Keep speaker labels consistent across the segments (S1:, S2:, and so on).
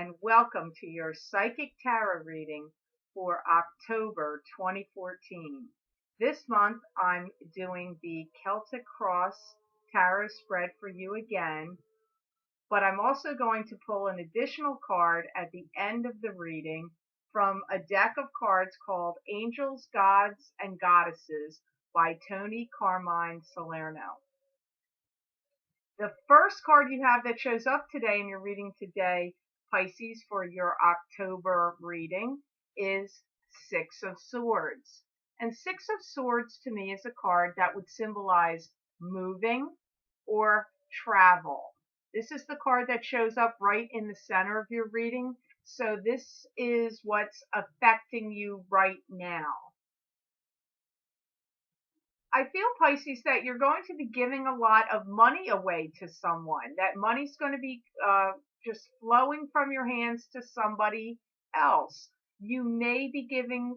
S1: and welcome to your Psychic Tarot reading for October 2014. This month I'm doing the Celtic Cross Tarot spread for you again, but I'm also going to pull an additional card at the end of the reading from a deck of cards called Angels, Gods, and Goddesses by Tony Carmine Salerno. The first card you have that shows up today in your reading today, Pisces, for your October reading is Six of Swords. And Six of Swords to me is a card that would symbolize moving or travel. This is the card that shows up right in the center of your reading. So this is what's affecting you right now. I feel, Pisces, that you're going to be giving a lot of money away to someone. That money's going to be just flowing from your hands to somebody else. You may be giving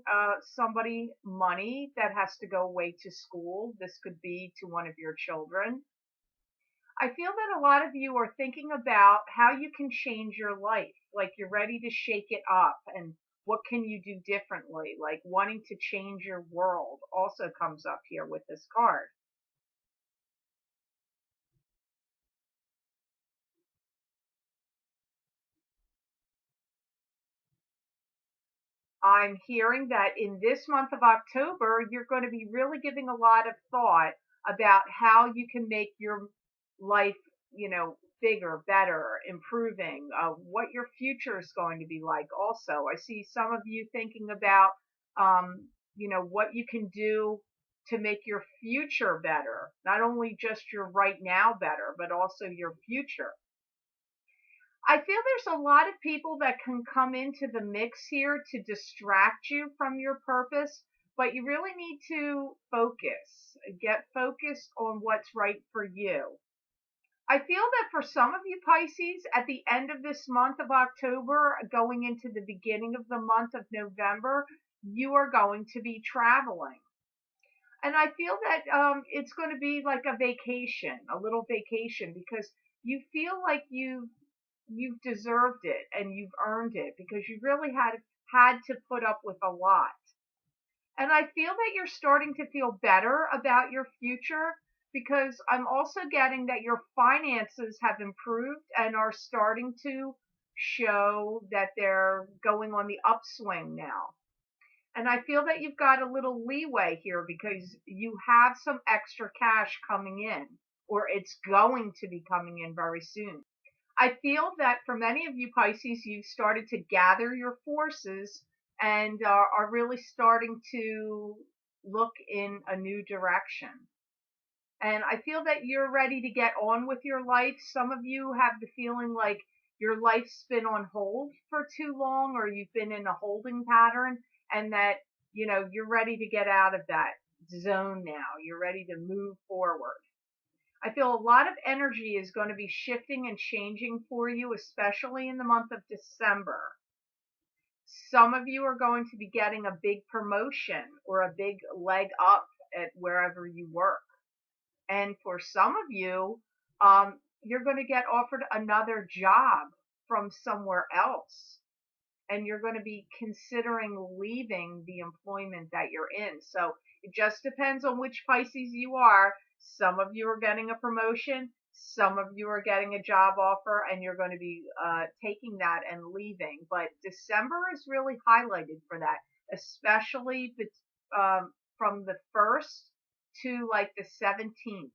S1: somebody money that has to go away to school. This could be to one of your children. I feel that a lot of you are thinking about how you can change your life, like you're ready to shake it up, and what can you do differently, like wanting to change your world also comes up here with this card. I'm hearing that in this month of October, you're going to be really giving a lot of thought about how you can make your life, bigger, better, improving, what your future is going to be like. Also, I see some of you thinking about, what you can do to make your future better, not only just your right now better, but also your future. I feel there's a lot of people that can come into the mix here to distract you from your purpose, but you really need to focus. Get focused on what's right for you. I feel that for some of you, Pisces, at the end of this month of October, going into the beginning of the month of November, you are going to be traveling. And I feel that it's going to be like a vacation, a little vacation, because you feel like you've deserved it and you've earned it because you really had to put up with a lot. And I feel that you're starting to feel better about your future because I'm also getting that your finances have improved and are starting to show that they're going on the upswing now. And I feel that you've got a little leeway here because you have some extra cash coming in, or it's going to be coming in very soon. I feel that for many of you, Pisces, you've started to gather your forces and are really starting to look in a new direction. And I feel that you're ready to get on with your life. Some of you have the feeling like your life's been on hold for too long, or you've been in a holding pattern, and that, you're ready to get out of that zone now. You're ready to move forward. I feel a lot of energy is going to be shifting and changing for you, especially in the month of December. Some of you are going to be getting a big promotion or a big leg up at wherever you work. And for some of you, you're going to get offered another job from somewhere else. And you're going to be considering leaving the employment that you're in. So it just depends on which Pisces you are. Some of you are getting a promotion. Some of you are getting a job offer, and you're going to be taking that and leaving. But December is really highlighted for that, especially from the 1st to like the 17th.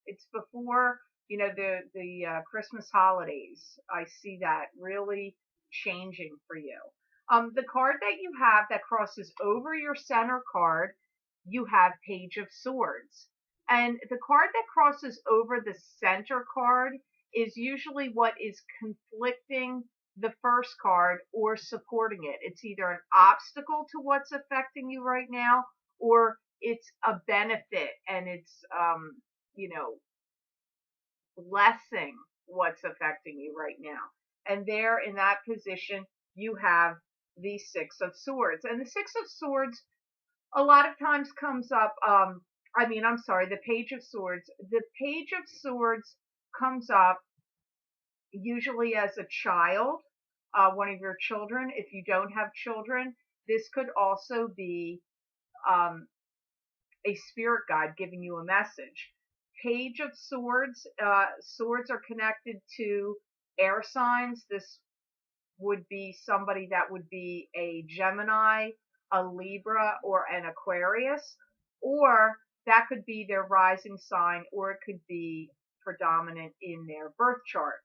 S1: It's before, the Christmas holidays. I see that really changing for you. The card that you have that crosses over your center card, you have Page of Swords. And the card that crosses over the center card is usually what is conflicting the first card or supporting it. It's either an obstacle to what's affecting you right now, or it's a benefit and it's, blessing what's affecting you right now. And there in that position, you have the Six of Swords. And the Six of Swords a lot of times comes up, the Page of Swords. The Page of Swords comes up usually as a child. one of your children. If you don't have children, this could also be um, a spirit guide giving you a message. Page of Swords. Swords are connected to air signs. This would be somebody that would be a Gemini, a Libra, or an Aquarius, or that could be their rising sign, or it could be predominant in their birth chart.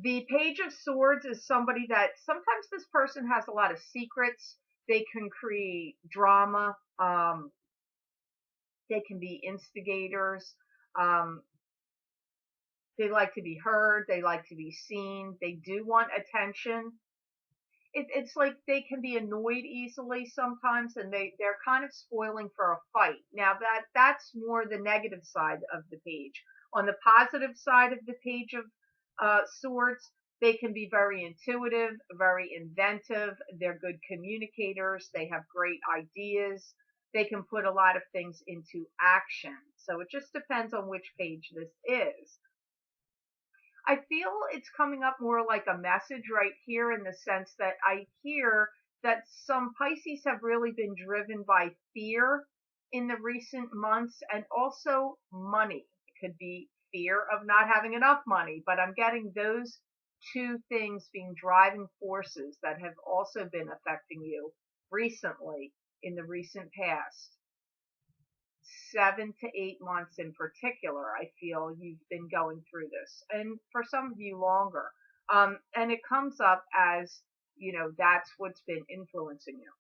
S1: The Page of Swords is somebody that sometimes this person has a lot of secrets. They can create drama. They can be instigators. Um, they like to be heard. They like to be seen. They do want attention. It's like they can be annoyed easily sometimes, and they're kind of spoiling for a fight. Now that's more the negative side of the page. On the positive side of the Page of Swords, they can be very intuitive, very inventive. They're good communicators. They have great ideas. They can put a lot of things into action. So it just depends on which page this is. I feel it's coming up more like a message right here, in the sense that I hear that some Pisces have really been driven by fear in the recent months, and also money. It could be fear of not having enough money, but I'm getting those two things being driving forces that have also been affecting you recently, in the recent past. 7 to 8 months in particular, I feel you've been going through this, and for some of you longer. And it comes up as, that's what's been influencing you.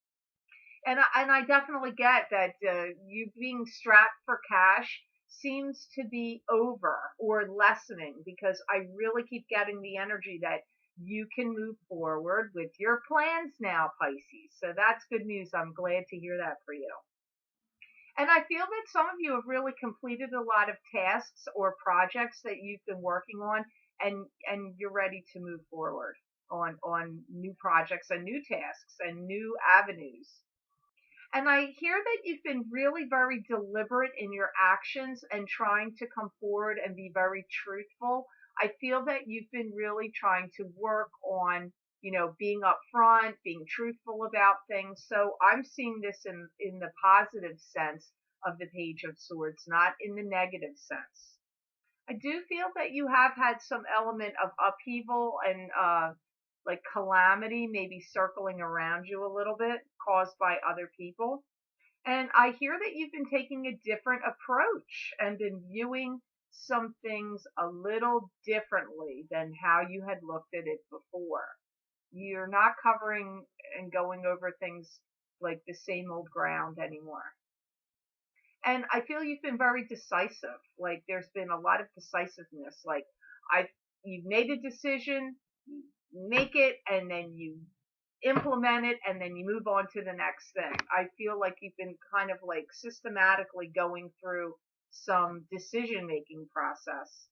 S1: And I definitely get that you being strapped for cash seems to be over or lessening, because I really keep getting the energy that you can move forward with your plans now, Pisces. So that's good news. I'm glad to hear that for you. And I feel that some of you have really completed a lot of tasks or projects that you've been working on, and you're ready to move forward on new projects and new tasks and new avenues. And I hear that you've been really very deliberate in your actions and trying to come forward and be very truthful. I feel that you've been really trying to work on, being upfront, being truthful about things. So I'm seeing this in the positive sense of the Page of Swords, not in the negative sense. I do feel that you have had some element of upheaval and like calamity maybe circling around you a little bit, caused by other people. And I hear that you've been taking a different approach and been viewing some things a little differently than how you had looked at it before. You're not covering and going over things like the same old ground anymore. And I feel you've been very decisive. Like there's been a lot of decisiveness. Like I, you've made a decision, you make it, and then you implement it, and then you move on to the next thing. I feel like you've been kind of like systematically going through some decision making process.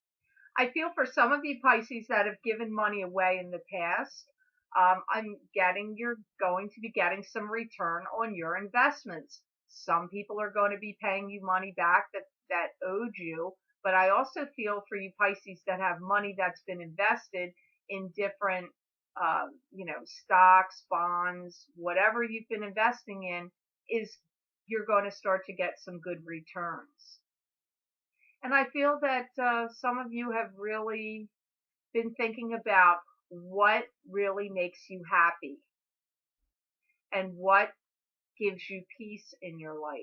S1: I feel for some of you Pisces that have given money away in the past, I'm getting you're going to be getting some return on your investments. Some people are going to be paying you money back that owed you, but I also feel for you Pisces that have money that's been invested in different, stocks, bonds, whatever you've been investing in, is you're going to start to get some good returns. And I feel that some of you have really been thinking about what really makes you happy and what gives you peace in your life.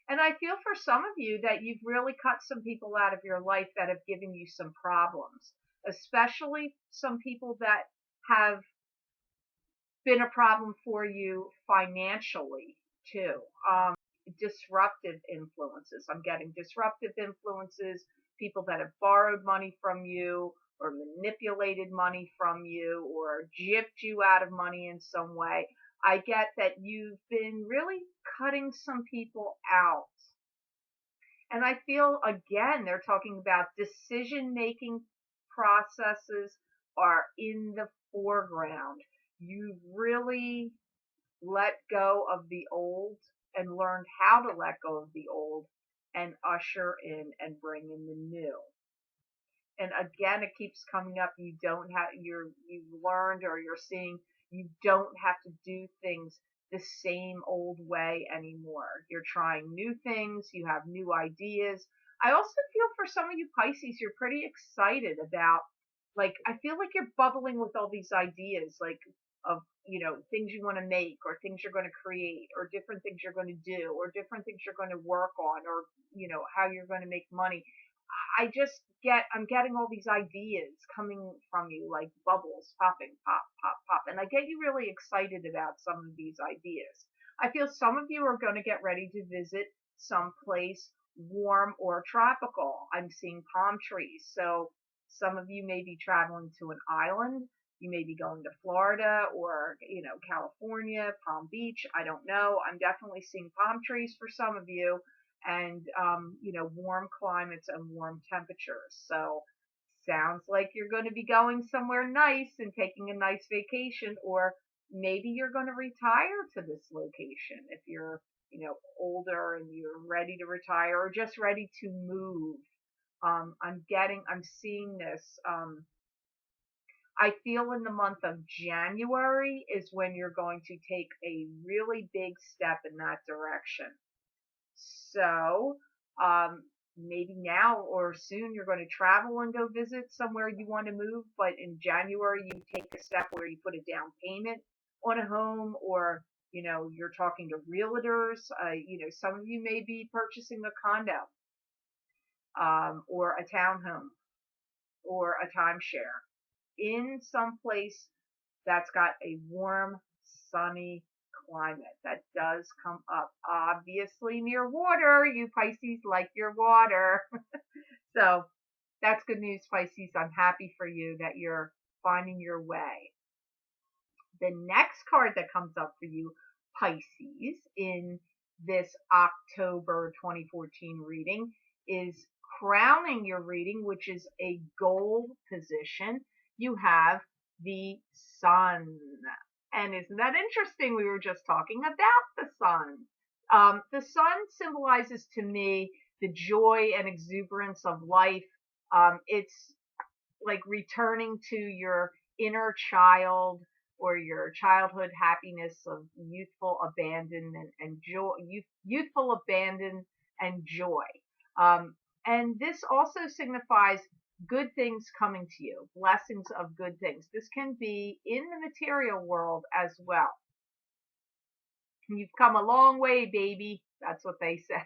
S1: And I feel for some of you that you've really cut some people out of your life that have given you some problems, especially some people that have been a problem for you financially too. Disruptive influences. I'm getting disruptive influences, people that have borrowed money from you or manipulated money from you or gypped you out of money in some way. I get that you've been really cutting some people out. And I feel again, they're talking about decision making processes are in the foreground. You've really let go of the old and learned how to let go of the old and usher in and bring in the new. And again, it keeps coming up. You don't have, you've learned, or you're seeing, you don't have to do things the same old way anymore. You're trying new things. You have new ideas. I also feel for some of you Pisces, you're pretty excited about, like, I feel like you're bubbling with all these ideas, like, of, things you want to make, or things you're going to create, or different things you're going to do, or different things you're going to work on, or, how you're going to make money. I'm getting all these ideas coming from you, like bubbles popping, pop, pop, pop. And I get you really excited about some of these ideas. I feel some of you are going to get ready to visit some place warm or tropical. I'm seeing palm trees. So some of you may be traveling to an island. You may be going to Florida, or, California, Palm Beach. I don't know. I'm definitely seeing palm trees for some of you, and, warm climates and warm temperatures. So sounds like you're going to be going somewhere nice and taking a nice vacation, or maybe you're going to retire to this location if you're, older and you're ready to retire, or just ready to move. I'm seeing this. I feel in the month of January is when you're going to take a really big step in that direction. So, maybe now or soon you're going to travel and go visit somewhere you want to move, but in January you take a step where you put a down payment on a home, or, you're talking to realtors. Some of you may be purchasing a condo, or a townhome, or a timeshare in some place that's got a warm, sunny climate. That does come up. Obviously near water. You Pisces like your water. So that's good news, Pisces. I'm happy for you that you're finding your way. The next card that comes up for you, Pisces, in this October 2014 reading is crowning your reading, which is a goal position. You have the sun. And isn't that interesting? We were just talking about the sun. The sun symbolizes to me the joy and exuberance of life. It's like returning to your inner child, or your childhood happiness of youthful abandon and joy, youthful abandon and joy. And this also signifies good things coming to you, blessings of good things. This can be in the material world as well. You've come a long way, baby. That's what they say.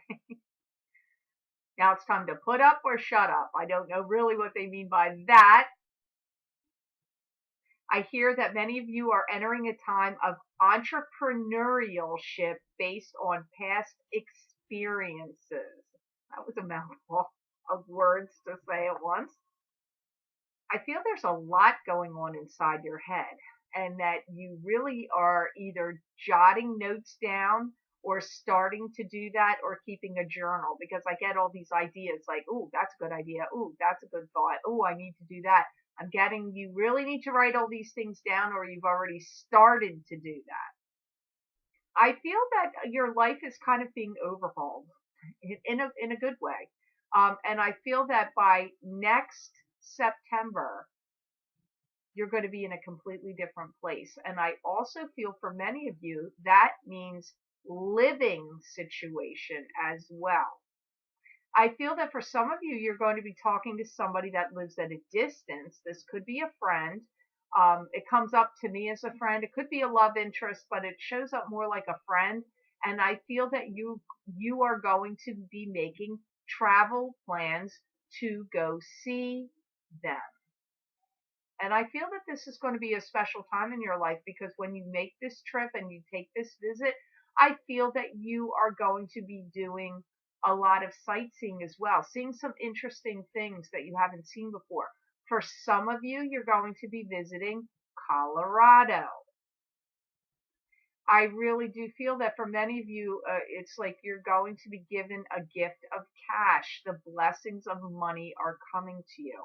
S1: Now it's time to put up or shut up. I don't know really what they mean by that. I hear that many of you are entering a time of entrepreneurship based on past experiences. That was a mouthful of words to say at once. I feel there's a lot going on inside your head, and that you really are either jotting notes down, or starting to do that, or keeping a journal, because I get all these ideas like, oh, that's a good idea. Oh, that's a good thought. Oh, I need to do that. I'm getting, you really need to write all these things down, or you've already started to do that. I feel that your life is kind of being overhauled in a good way. And I feel that by next September, you're going to be in a completely different place. And I also feel for many of you, that means living situation as well. I feel that for some of you, you're going to be talking to somebody that lives at a distance. This could be a friend. It comes up to me as a friend. It could be a love interest, but it shows up more like a friend. And I feel that you are going to be making travel plans to go see them. And I feel that this is going to be a special time in your life, because when you make this trip and you take this visit, I feel that you are going to be doing a lot of sightseeing as well, seeing some interesting things that you haven't seen before. For some of you, you're going to be visiting Colorado. I really do feel that for many of you, it's like you're going to be given a gift of cash. The blessings of money are coming to you.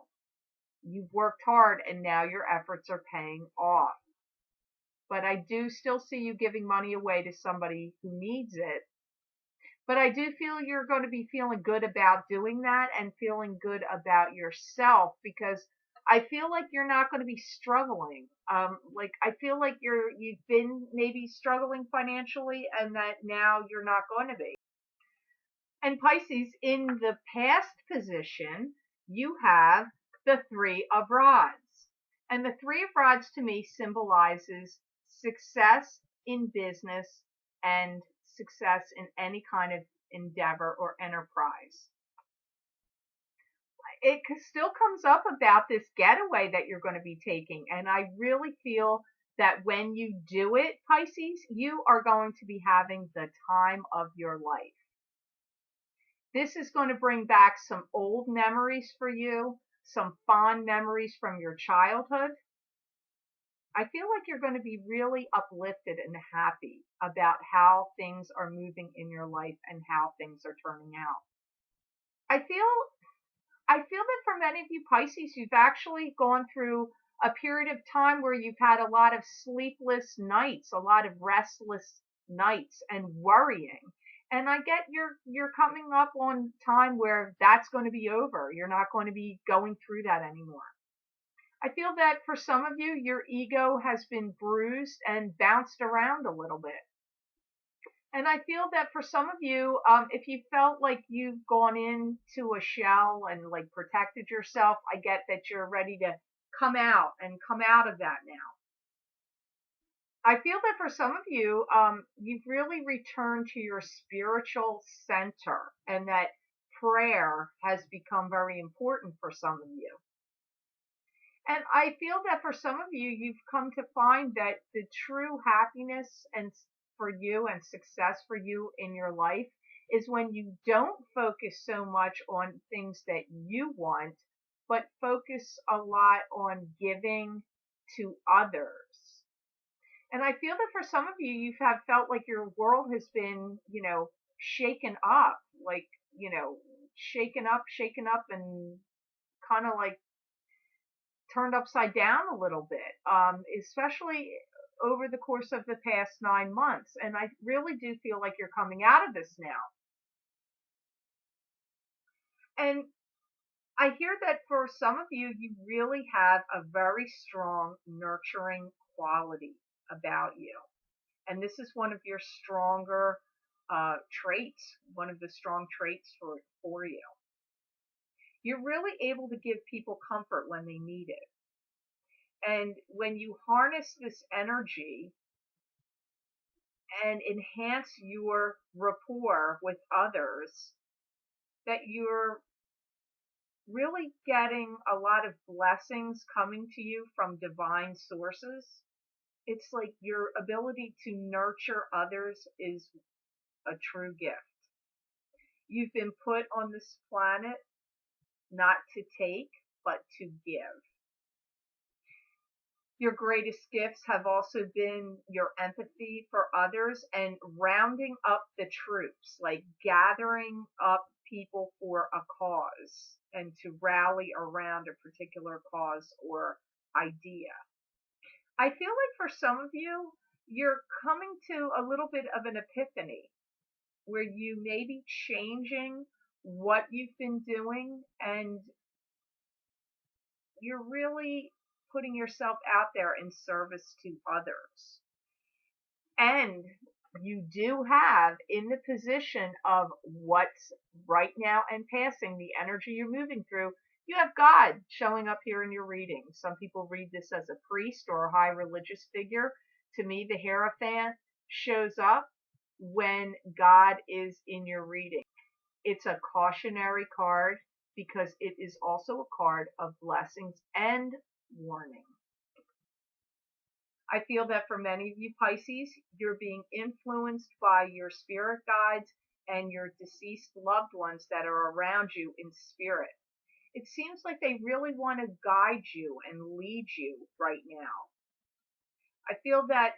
S1: You've worked hard, and now your efforts are paying off. But I do still see you giving money away to somebody who needs it. But I do feel you're going to be feeling good about doing that and feeling good about yourself, because I feel like you're not going to be struggling. Like I feel like you've been maybe struggling financially, and that now you're not going to be. And Pisces, in the past position, you have the Three of Rods. And the Three of Rods to me symbolizes success in business and success in any kind of endeavor or enterprise. It still comes up about this getaway that you're going to be taking. And I really feel that when you do it, Pisces, you are going to be having the time of your life. This is going to bring back some old memories for you, some fond memories from your childhood. I feel like you're going to be really uplifted and happy about how things are moving in your life and how things are turning out. I feel that for many of you Pisces, you've actually gone through a period of time where you've had a lot of sleepless nights, a lot of restless nights and worrying. And I get you're coming up on time where that's going to be over. You're not going to be going through that anymore. I feel that for some of you, your ego has been bruised and bounced around a little bit. And I feel that for some of you, if you felt like you've gone into a shell and like protected yourself, I get that you're ready to come out of that now. I feel that for some of you, you've really returned to your spiritual center, and that prayer has become very important for some of you. And I feel that for some of you, you've come to find that the true happiness and for you and success for you in your life is when you don't focus so much on things that you want, but focus a lot on giving to others. And I feel that for some of you, you have felt like your world has been, shaken up, like, shaken up and kind of like turned upside down a little bit, especially over the course of the past 9 months. And I really do feel like you're coming out of this now. And I hear that for some of you, you really have a very strong nurturing quality about you. And this is one of your stronger traits, one of the strong traits for you. You're really able to give people comfort when they need it. And when you harness this energy and enhance your rapport with others, that you're really getting a lot of blessings coming to you from divine sources. It's like your ability to nurture others is a true gift. You've been put on this planet not to take, but to give. Your greatest gifts have also been your empathy for others and rounding up the troops, like gathering up people for a cause and to rally around a particular cause or idea. I feel like for some of you, you're coming to a little bit of an epiphany where you may be changing what you've been doing, and you're really putting yourself out there in service to others. And you do have in the position of what's right now and passing, the energy you're moving through, you have God showing up here in your reading. Some people read this as a priest or a high religious figure. To me, the Hierophant shows up when God is in your reading. It's a cautionary card because it is also a card of blessings and warning. I feel that for many of you Pisces, you're being influenced by your spirit guides and your deceased loved ones that are around you in spirit. It seems like they really want to guide you and lead you right now. I feel that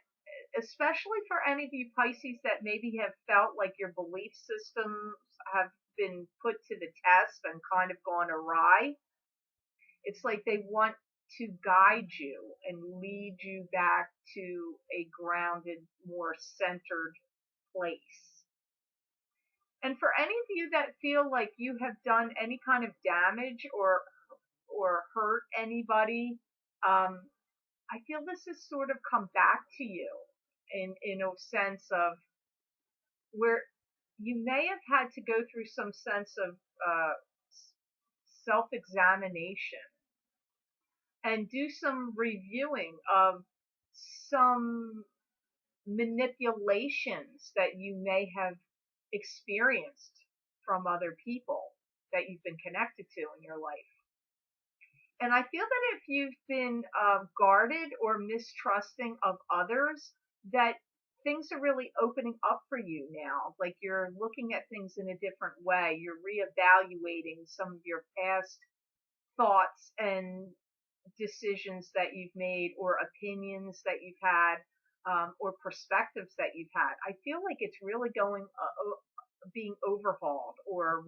S1: especially for any of you Pisces that maybe have felt like your belief systems have been put to the test and kind of gone awry, it's like they want to guide you and lead you back to a grounded, more centered place. And for any of you that feel like you have done any kind of damage or hurt anybody, I feel this has sort of come back to you in a sense of where you may have had to go through some sense of self-examination and do some reviewing of some manipulations that you may have experienced from other people that you've been connected to in your life. And I feel that if you've been guarded or mistrusting of others, that things are really opening up for you now. Like you're looking at things in a different way. You're reevaluating some of your past thoughts and decisions that you've made or opinions that you've had or perspectives that you've had. I feel like it's really being overhauled or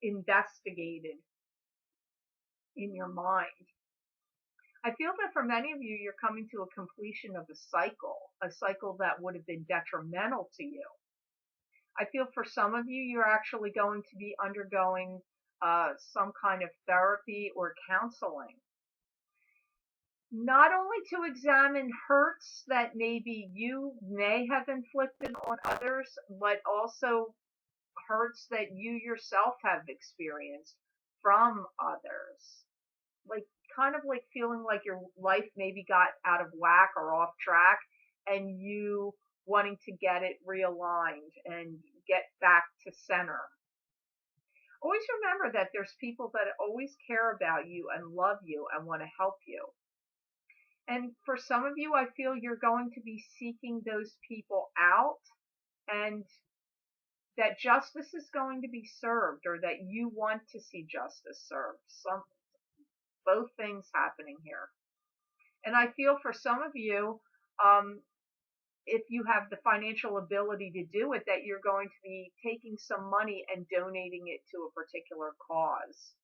S1: investigated in your mind. I feel that for many of you, you're coming to a completion of a cycle that would have been detrimental to you. I feel for some of you, you're actually going to be undergoing some kind of therapy or counseling. Not only to examine hurts that maybe you may have inflicted on others, but also hurts that you yourself have experienced from others. Like kind of like feeling like your life maybe got out of whack or off track and you wanting to get it realigned and get back to center. Always remember that there's people that always care about you and love you and want to help you. And for some of you, I feel you're going to be seeking those people out and that justice is going to be served or that you want to see justice served. Both things happening here. And I feel for some of you, if you have the financial ability to do it, that you're going to be taking some money and donating it to a particular cause.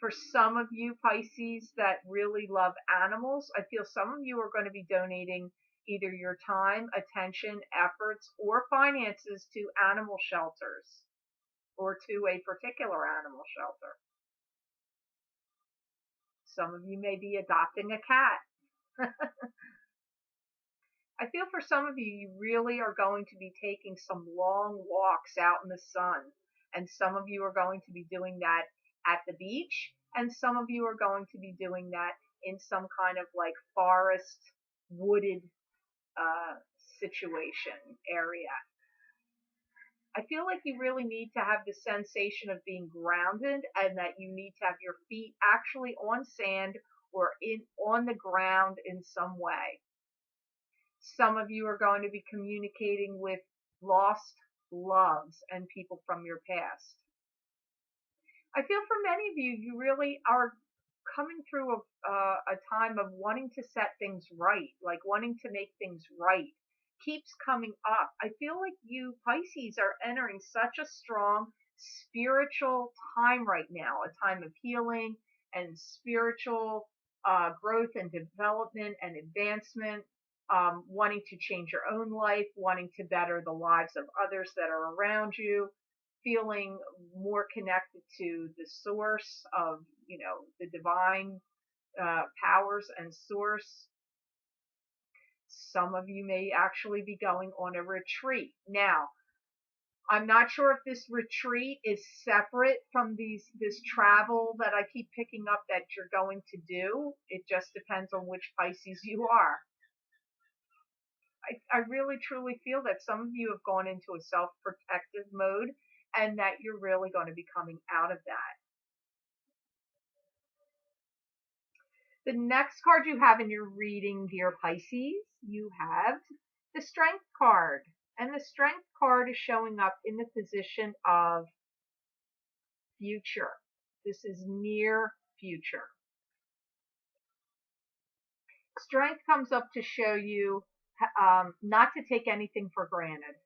S1: For some of you Pisces that really love animals, I feel some of you are going to be donating either your time, attention, efforts, or finances to animal shelters or to a particular animal shelter. Some of you may be adopting a cat. I feel for some of you, you really are going to be taking some long walks out in the sun. And some of you are going to be doing that at the beach. And some of you are going to be doing that in some kind of like forest, wooded situation area. I feel like you really need to have the sensation of being grounded and that you need to have your feet actually on sand or on the ground in some way. Some of you are going to be communicating with lost loves and people from your past. I feel for many of you, you really are coming through a time of wanting to set things right, like wanting to make things right. Keeps coming up. I feel like you Pisces are entering such a strong spiritual time right now, a time of healing and spiritual growth and development and advancement, wanting to change your own life, wanting to better the lives of others that are around you, feeling more connected to the source of, the divine powers and source. Some of you may actually be going on a retreat. Now, I'm not sure if this retreat is separate from this travel that I keep picking up that you're going to do. It just depends on which Pisces you are. I really truly feel that some of you have gone into a self-protective mode and that you're really going to be coming out of that. The next card you have in your reading, dear Pisces, you have the Strength card. And the Strength card is showing up in the position of future. This is near future. Strength comes up to show you not to take anything for granted.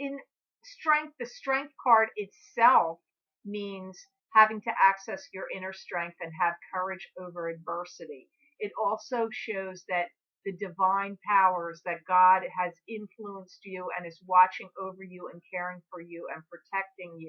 S1: In strength, the Strength card itself means having to access your inner strength and have courage over adversity. It also shows that the divine powers that God has influenced you and is watching over you and caring for you and protecting you.